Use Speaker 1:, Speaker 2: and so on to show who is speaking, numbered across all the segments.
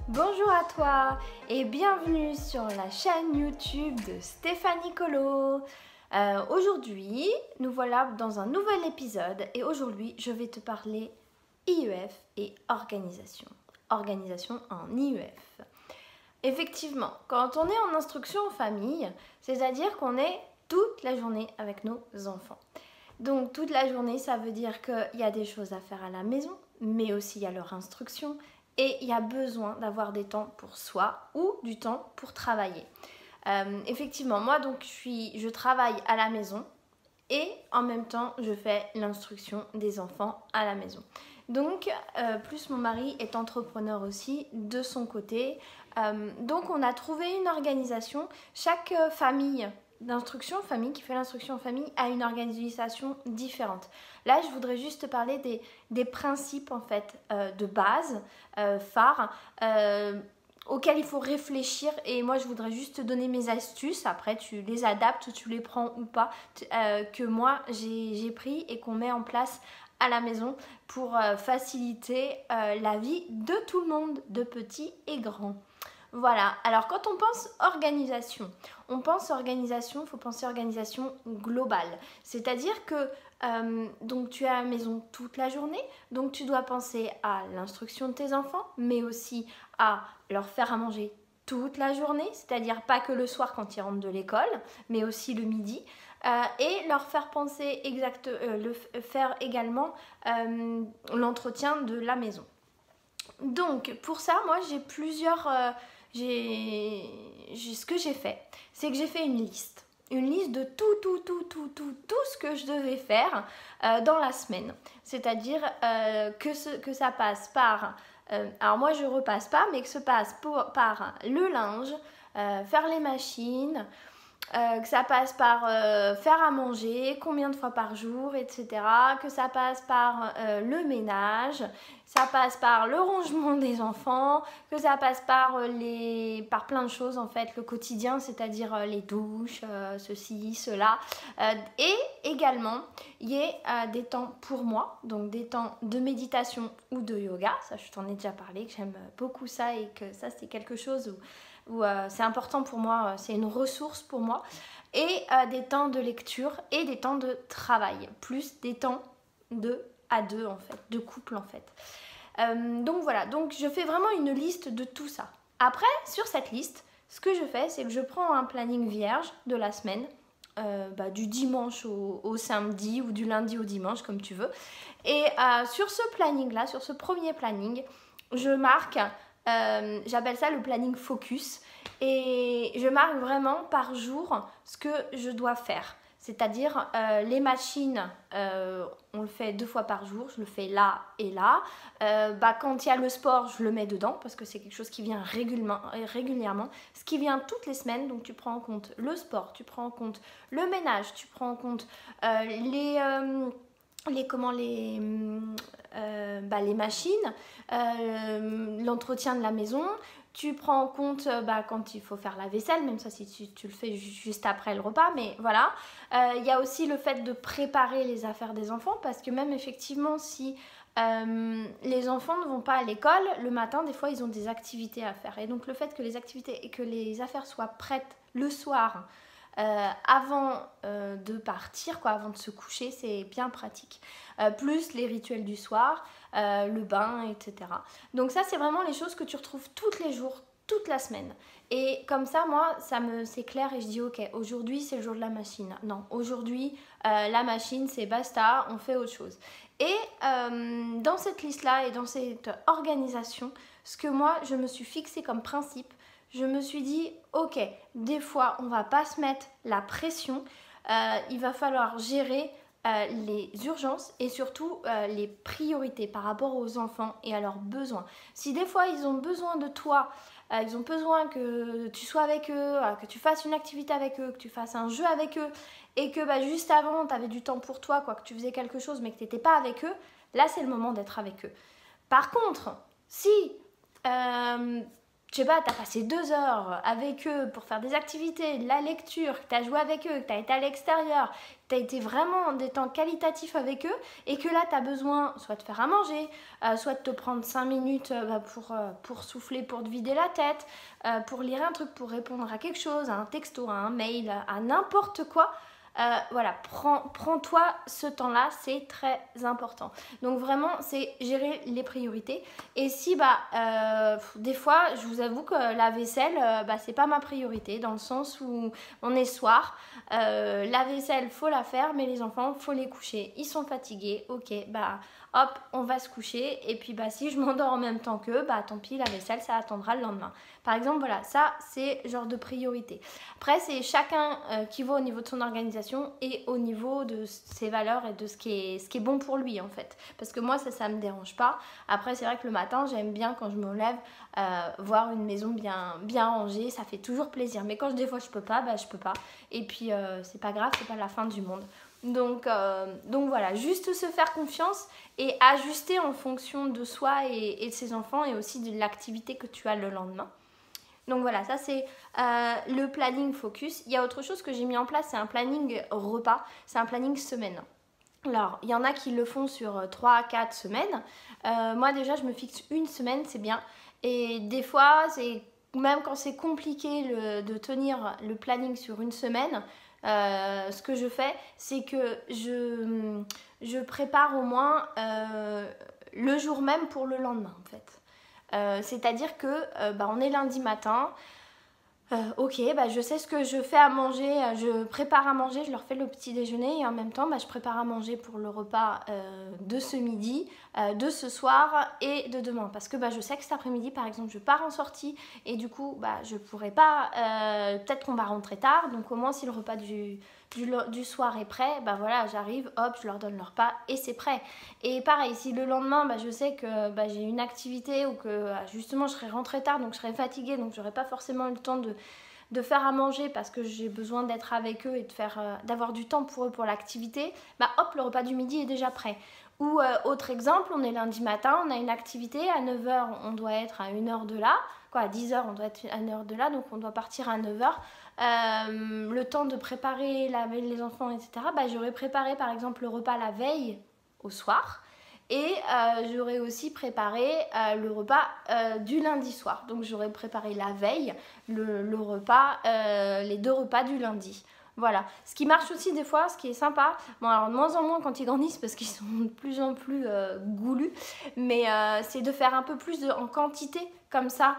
Speaker 1: Bonjour à toi et bienvenue sur la chaîne YouTube de Stéphanie Colo. Aujourd'hui, nous voilà dans un nouvel épisode et aujourd'hui, je vais te parler IEF et organisation. Organisation en IEF. Effectivement, quand on est en instruction en famille, c'est-à-dire qu'on est toute la journée avec nos enfants. Donc toute la journée, ça veut dire qu'il y a des choses à faire à la maison, mais aussi il y a leur instruction. Et il y a besoin d'avoir des temps pour soi ou du temps pour travailler. Effectivement, moi donc je travaille à la maison et en même temps je fais l'instruction des enfants à la maison. Donc plus mon mari est entrepreneur aussi de son côté. Donc on a trouvé une organisation. Chaque famille qui fait l'instruction en famille a une organisation différente. Là, je voudrais juste te parler des principes en fait de base, phares, auxquels il faut réfléchir. Et moi, je voudrais juste te donner mes astuces. Après, tu les adaptes, tu les prends ou pas, que moi, j'ai pris et qu'on met en place à la maison pour faciliter la vie de tout le monde, de petits et grands. Voilà, alors quand on pense organisation, il faut penser organisation globale. C'est-à-dire que donc tu es à la maison toute la journée, donc tu dois penser à l'instruction de tes enfants, mais aussi à leur faire à manger toute la journée, c'est-à-dire pas que le soir quand ils rentrent de l'école, mais aussi le midi. Et leur faire penser faire également l'entretien de la maison. Donc pour ça, moi j'ai ce que j'ai fait, c'est que j'ai fait une liste de tout ce que je devais faire dans la semaine. C'est-à-dire que ça passe par, alors moi je repasse pas, mais que ça passe par le linge, faire les machines, que ça passe par faire à manger, combien de fois par jour, etc. Que ça passe par le ménage, ça passe par le rangement des enfants, que ça passe par plein de choses en fait, le quotidien, c'est-à-dire les douches, ceci, cela. Et également, il y a des temps pour moi, donc des temps de méditation ou de yoga. Ça, je t'en ai déjà parlé, que j'aime beaucoup ça et que ça, c'est quelque chose où c'est important pour moi, c'est une ressource pour moi, et des temps de lecture et des temps de travail, plus des temps à deux en fait, de couple en fait. Donc voilà, donc je fais vraiment une liste de tout ça. Après, sur cette liste, ce que je fais, c'est que je prends un planning vierge de la semaine, du dimanche au samedi ou du lundi au dimanche, comme tu veux. Et sur ce planning-là, sur ce premier planning, je marque, j'appelle ça le planning focus, et je marque vraiment par jour ce que je dois faire. C'est-à-dire les machines, on le fait 2 fois par jour, je le fais là et là. Quand il y a le sport, je le mets dedans parce que c'est quelque chose qui vient régulièrement. Ce qui vient toutes les semaines, donc tu prends en compte le sport, tu prends en compte le ménage, tu prends en compte les machines, l'entretien de la maison. Tu prends en compte quand il faut faire la vaisselle, même ça si tu le fais juste après le repas, mais voilà. Il y a aussi le fait de préparer les affaires des enfants, parce que même effectivement si les enfants ne vont pas à l'école, le matin des fois ils ont des activités à faire. Et donc le fait que les activités et que les affaires soient prêtes le soir, avant de partir, avant de se coucher, c'est bien pratique. Plus les rituels du soir, le bain, etc. Donc ça, c'est vraiment les choses que tu retrouves tous les jours, toute la semaine. Et comme ça, moi, c'est clair et je dis ok, aujourd'hui c'est le jour de la machine. Non, aujourd'hui la machine c'est basta, on fait autre chose. Et dans cette liste-là et dans cette organisation, ce que moi je me suis fixé comme principe, je me suis dit ok, des fois on va pas se mettre la pression, il va falloir gérer les urgences et surtout les priorités par rapport aux enfants et à leurs besoins. Si des fois ils ont besoin de toi, ils ont besoin que tu sois avec eux, que tu fasses une activité avec eux, que tu fasses un jeu avec eux, et que juste avant tu avais du temps pour toi, que tu faisais quelque chose mais que tu n'étais pas avec eux, là c'est le moment d'être avec eux. Par contre, si je sais pas, tu as passé 2 heures avec eux pour faire des activités, de la lecture, que tu as joué avec eux, que tu as été à l'extérieur, que tu as été vraiment des temps qualitatifs avec eux et que là tu as besoin soit de faire à manger, soit de te prendre 5 minutes pour souffler, pour te vider la tête, pour lire un truc, pour répondre à quelque chose, à un texto, à un mail, à n'importe quoi. Voilà, prends-toi ce temps-là, c'est très important. Donc vraiment, c'est gérer les priorités. Et si, des fois, je vous avoue que la vaisselle, c'est pas ma priorité, dans le sens où on est soir, la vaisselle, faut la faire, mais les enfants, faut les coucher. Ils sont fatigués, ok, hop, on va se coucher. Et puis, si je m'endors en même temps qu'eux, tant pis, la vaisselle, ça attendra le lendemain. Par exemple, voilà, ça, c'est genre de priorité. Après, c'est chacun qui va au niveau de son organisation et au niveau de ses valeurs et de ce qui est bon pour lui, en fait. Parce que moi, ça me dérange pas. Après, c'est vrai que le matin, j'aime bien, quand je me lève, voir une maison bien rangée. Ça fait toujours plaisir. Mais quand des fois, je peux pas, je peux pas. Et puis, c'est pas grave, c'est pas la fin du monde. Donc voilà, juste se faire confiance et ajuster en fonction de soi et de ses enfants et aussi de l'activité que tu as le lendemain. Donc voilà, ça c'est le planning focus. Il y a autre chose que j'ai mis en place, c'est un planning repas, c'est un planning semaine. Alors, il y en a qui le font sur 3-4 semaines. Moi déjà, je me fixe une semaine, c'est bien. Et des fois, même quand c'est compliqué de tenir le planning sur une semaine, ce que je fais, c'est que je prépare au moins le jour même pour le lendemain en fait. C'est-à-dire que on est lundi matin, ok, je sais ce que je fais à manger, je prépare à manger, je leur fais le petit déjeuner et en même temps je prépare à manger pour le repas de ce midi, de ce soir et de demain. Parce que je sais que cet après-midi par exemple je pars en sortie et du coup je pourrais pas, peut-être qu'on va rentrer tard, donc au moins si le repas du soir est prêt, voilà, j'arrive, hop, je leur donne leur repas et c'est prêt. Et pareil, si le lendemain je sais que j'ai une activité ou que justement je serai rentrée tard, donc je serai fatiguée, donc j'aurai pas forcément le temps de faire à manger parce que j'ai besoin d'être avec eux et d'avoir du temps pour eux pour l'activité, hop, le repas du midi est déjà prêt. Ou autre exemple, on est lundi matin, on a une activité, à 9h on doit être à 1h de là, à 10h on doit être à 1h de là, donc on doit partir à 9h. Le temps de préparer, laver les enfants, etc. J'aurais préparé par exemple le repas la veille au soir et j'aurais aussi préparé le repas du lundi soir. Donc j'aurais préparé la veille le repas, les 2 repas du lundi. Voilà, ce qui marche aussi des fois, ce qui est sympa, alors de moins en moins quand ils grandissent parce qu'ils sont de plus en plus goulus, mais c'est de faire un peu plus en quantité, comme ça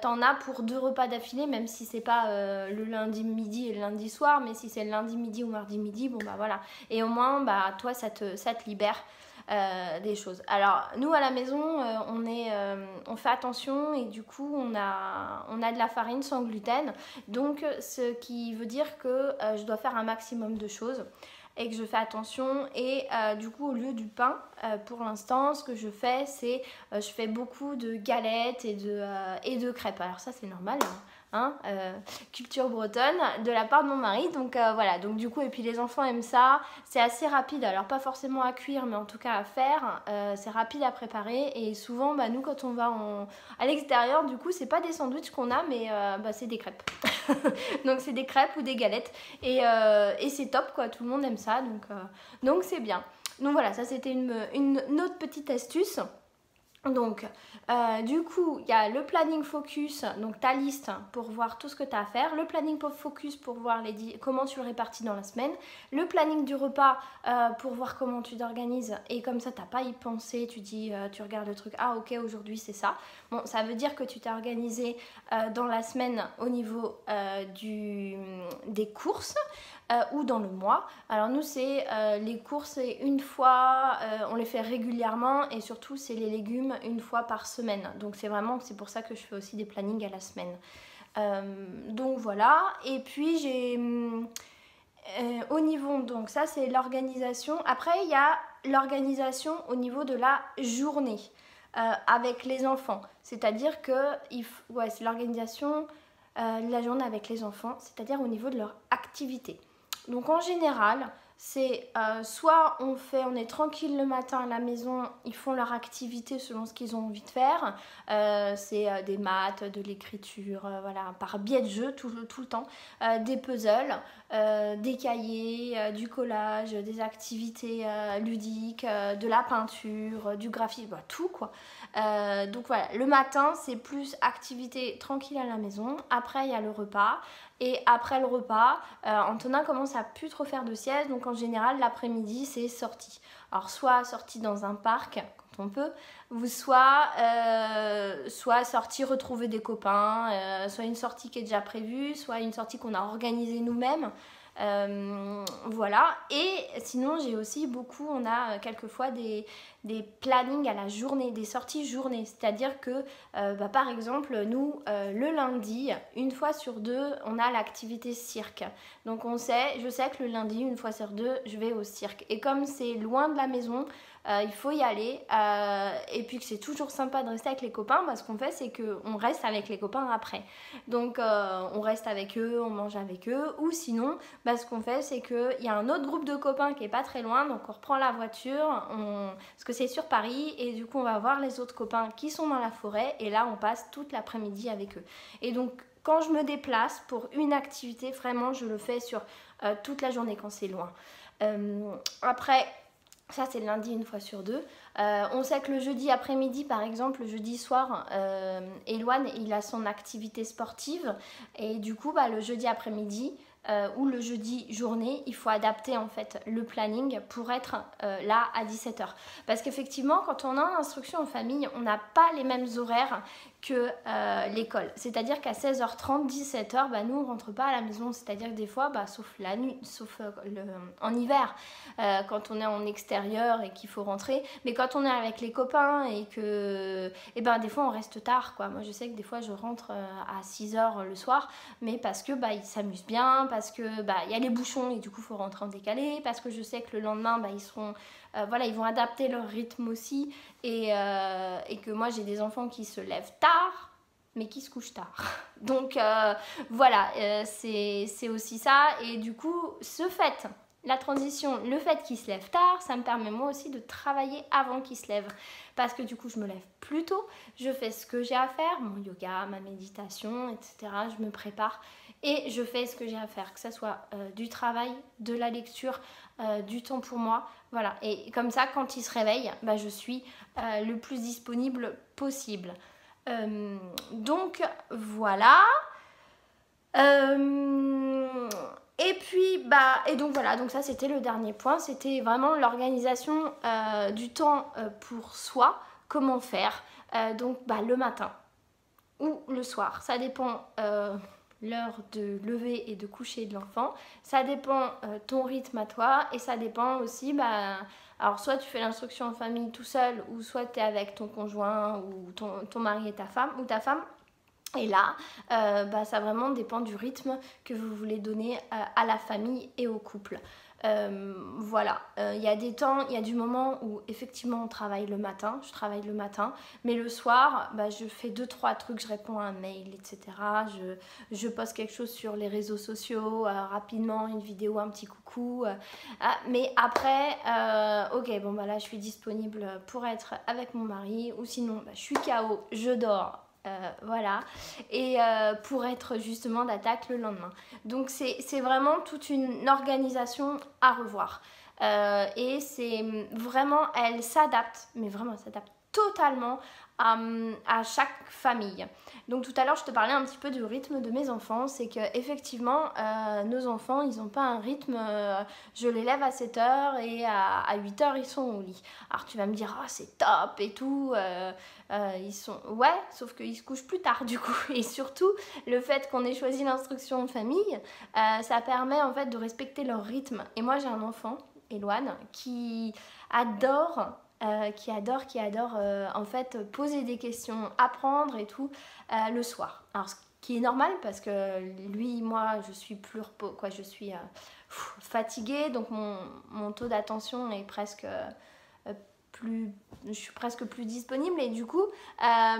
Speaker 1: t'en as pour 2 repas d'affilée, même si c'est pas le lundi midi et le lundi soir, mais si c'est le lundi midi ou mardi midi, voilà. Et au moins, toi ça te libère des choses. Alors nous à la maison on fait attention et du coup on a de la farine sans gluten, donc ce qui veut dire que je dois faire un maximum de choses et que je fais attention et du coup au lieu du pain pour l'instant ce que je fais c'est je fais beaucoup de galettes et de crêpes. Alors ça c'est normal culture bretonne de la part de mon mari, donc voilà, donc du coup et puis les enfants aiment ça, c'est assez rapide, alors pas forcément à cuire mais en tout cas à faire, c'est rapide à préparer et souvent nous quand on va à l'extérieur du coup c'est pas des sandwichs qu'on a mais c'est des crêpes donc c'est des crêpes ou des galettes et c'est top quoi, tout le monde aime ça donc c'est bien. Donc voilà, ça c'était une autre petite astuce. Donc, du coup, il y a le planning focus, donc ta liste pour voir tout ce que tu as à faire. Le planning focus pour voir comment tu le répartis dans la semaine. Le planning du repas pour voir comment tu t'organises. Et comme ça, tu n'as pas à y penser. Tu dis, tu regardes le truc, ah ok, aujourd'hui c'est ça. Bon, ça veut dire que tu t'es organisé dans la semaine au niveau des courses. Ou dans le mois. Alors nous c'est les courses une fois, on les fait régulièrement et surtout c'est les légumes une fois par semaine. Donc c'est pour ça que je fais aussi des plannings à la semaine. Donc voilà. Et puis j'ai au niveau, donc ça c'est l'organisation. Après il y a l'organisation au niveau de la journée avec les enfants. C'est-à-dire que c'est l'organisation de la journée avec les enfants, c'est-à-dire au niveau de leur activité. Donc en général, c'est soit on est tranquille le matin à la maison, ils font leur activité selon ce qu'ils ont envie de faire, c'est des maths, de l'écriture, voilà, par biais de jeu tout le temps, des puzzles, des cahiers, du collage, des activités ludiques, de la peinture, du graphisme, bah, tout quoi. Donc voilà, le matin c'est plus activité tranquille à la maison, après il y a le repas. Et après le repas, Antonin commence à plus trop faire de sieste, donc en général l'après-midi c'est sortie. Alors soit sortie dans un parc quand on peut, ou soit sortie retrouver des copains, soit une sortie qui est déjà prévue, soit une sortie qu'on a organisée nous-mêmes. Voilà, et sinon j'ai aussi beaucoup, on a quelquefois des plannings à la journée, des sorties journée, c'est-à-dire que par exemple nous le lundi, une fois sur deux on a l'activité cirque, donc je sais que le lundi une fois sur deux je vais au cirque, et comme c'est loin de la maison, il faut y aller, et puis que c'est toujours sympa de rester avec les copains, ce qu'on fait c'est qu'on reste avec les copains après, donc on reste avec eux, on mange avec eux, ou sinon ce qu'on fait c'est qu'il y a un autre groupe de copains qui est pas très loin, donc on reprend la voiture, parce que c'est sur Paris, et du coup on va voir les autres copains qui sont dans la forêt, et là on passe toute l'après-midi avec eux. Et donc quand je me déplace pour une activité, vraiment je le fais sur toute la journée quand c'est loin. Après, ça c'est le lundi une fois sur deux. On sait que le jeudi après-midi, par exemple, le jeudi soir, Eloane il a son activité sportive, et du coup le jeudi après-midi ou le jeudi journée, il faut adapter en fait le planning pour être là à 17h. Parce qu'effectivement, quand on a l'instruction en famille, on n'a pas les mêmes horaires que l'école. C'est-à-dire qu'à 16h30, 17h, nous on rentre pas à la maison. C'est-à-dire que des fois, sauf la nuit, sauf en hiver, quand on est en extérieur et qu'il faut rentrer, mais quand on est avec les copains et que des fois on reste tard quoi. Moi je sais que des fois je rentre à 6h le soir, mais parce que ils s'amusent bien, parce que il y a les bouchons et du coup il faut rentrer en décalé, parce que je sais que le lendemain ils seront ils vont adapter leur rythme aussi, et que moi j'ai des enfants qui se lèvent tard mais qui se couchent tard. Donc voilà, c'est aussi ça, et du coup la transition, le fait qu'ils se lèvent tard, ça me permet moi aussi de travailler avant qu'ils se lèvent. Parce que du coup, je me lève plus tôt, je fais ce que j'ai à faire, mon yoga, ma méditation, etc. Je me prépare et je fais ce que j'ai à faire, que ce soit du travail, de la lecture, du temps pour moi. Voilà, et comme ça, quand ils se réveillent, je suis le plus disponible possible. Donc voilà. Et puis et donc voilà, donc ça c'était le dernier point, c'était vraiment l'organisation du temps pour soi, comment faire, donc le matin ou le soir, ça dépend l'heure de lever et de coucher de l'enfant, ça dépend ton rythme à toi, et ça dépend aussi alors soit tu fais l'instruction en famille tout seul, ou soit tu es avec ton conjoint ou ton mari et ta femme, ou ta femme. Et là, ça vraiment dépend du rythme que vous voulez donner à la famille et au couple. Voilà, il y a des temps, il y a du moment où effectivement on travaille le matin, je travaille le matin, mais le soir, je fais 2-3 trucs, je réponds à un mail, etc. Je poste quelque chose sur les réseaux sociaux, rapidement, une vidéo, un petit coucou. Mais après, ok, là je suis disponible pour être avec mon mari, ou sinon je suis KO, je dors. Voilà, et pour être justement d'attaque le lendemain. Donc c'est vraiment toute une organisation à revoir, et c'est vraiment, elle s'adapte, mais vraiment elle s'adapte totalement à chaque famille. Donc tout à l'heure je te parlais un petit peu du rythme de mes enfants, c'est que effectivement nos enfants ils n'ont pas un rythme, je les lève à 7h et à 8h ils sont au lit. Alors tu vas me dire c'est top et tout, ils sont sauf qu'ils se couchent plus tard du coup, et surtout le fait qu'on ait choisi l'instruction en famille, ça permet en fait de respecter leur rythme. Et moi j'ai un enfant, Eloane, qui adore en fait poser des questions, apprendre et tout le soir. Alors ce qui est normal parce que lui, moi, je suis plus je suis fatiguée, donc mon taux d'attention est presque je suis presque plus disponible et du coup il a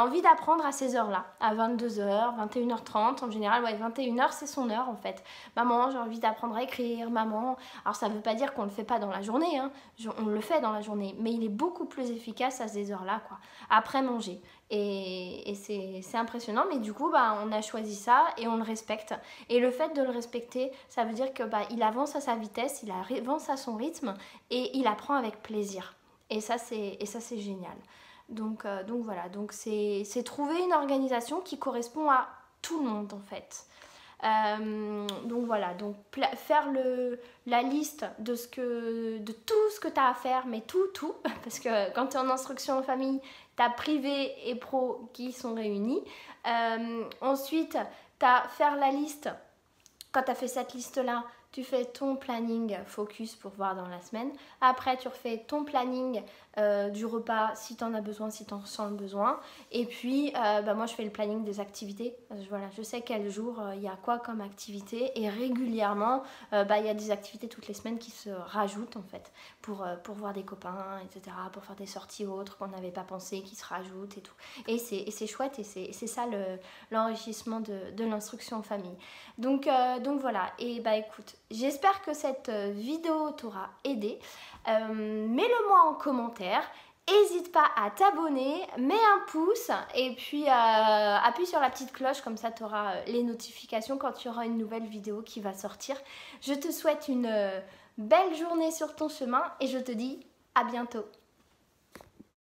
Speaker 1: envie d'apprendre à ces heures là, à 22h, 21h30 en général. Ouais, 21h c'est son heure en fait. Maman, j'ai envie d'apprendre à écrire, maman. Alors ça veut pas dire qu'on le fait pas dans la journée, hein. On le fait dans la journée, mais il est beaucoup plus efficace à ces heures là quoi, après manger. Et c'est impressionnant, mais du coup on a choisi ça et on le respecte. Et le fait de le respecter, ça veut dire que il avance à sa vitesse, il avance à son rythme et il apprend avec plaisir. Et ça c'est génial. Donc voilà, donc c'est trouver une organisation qui correspond à tout le monde en fait. Donc voilà, donc faire la liste de tout ce que tu as à faire, mais tout, parce que quand tu es en instruction en famille, tu as privé et pro qui sont réunis. Ensuite, tu as faire la liste. Quand tu as fait cette liste-là, tu fais ton planning focus pour voir dans la semaine. Après, tu refais ton planning du repas si tu en as besoin, si tu en ressens le besoin. Et puis, moi, je fais le planning des activités. Voilà, je sais quel jour il y a quoi comme activité. Et régulièrement, il y a des activités toutes les semaines qui se rajoutent en fait pour voir des copains, etc. Pour faire des sorties autres qu'on n'avait pas pensé, qui se rajoutent et tout. Et c'est chouette et c'est ça l'enrichissement de l'instruction en famille. Donc voilà, et écoute, j'espère que cette vidéo t'aura aidé. Mets-le-moi en commentaire, n'hésite pas à t'abonner, mets un pouce et puis appuie sur la petite cloche, comme ça tu auras les notifications quand il y aura une nouvelle vidéo qui va sortir. Je te souhaite une belle journée sur ton chemin et je te dis à bientôt.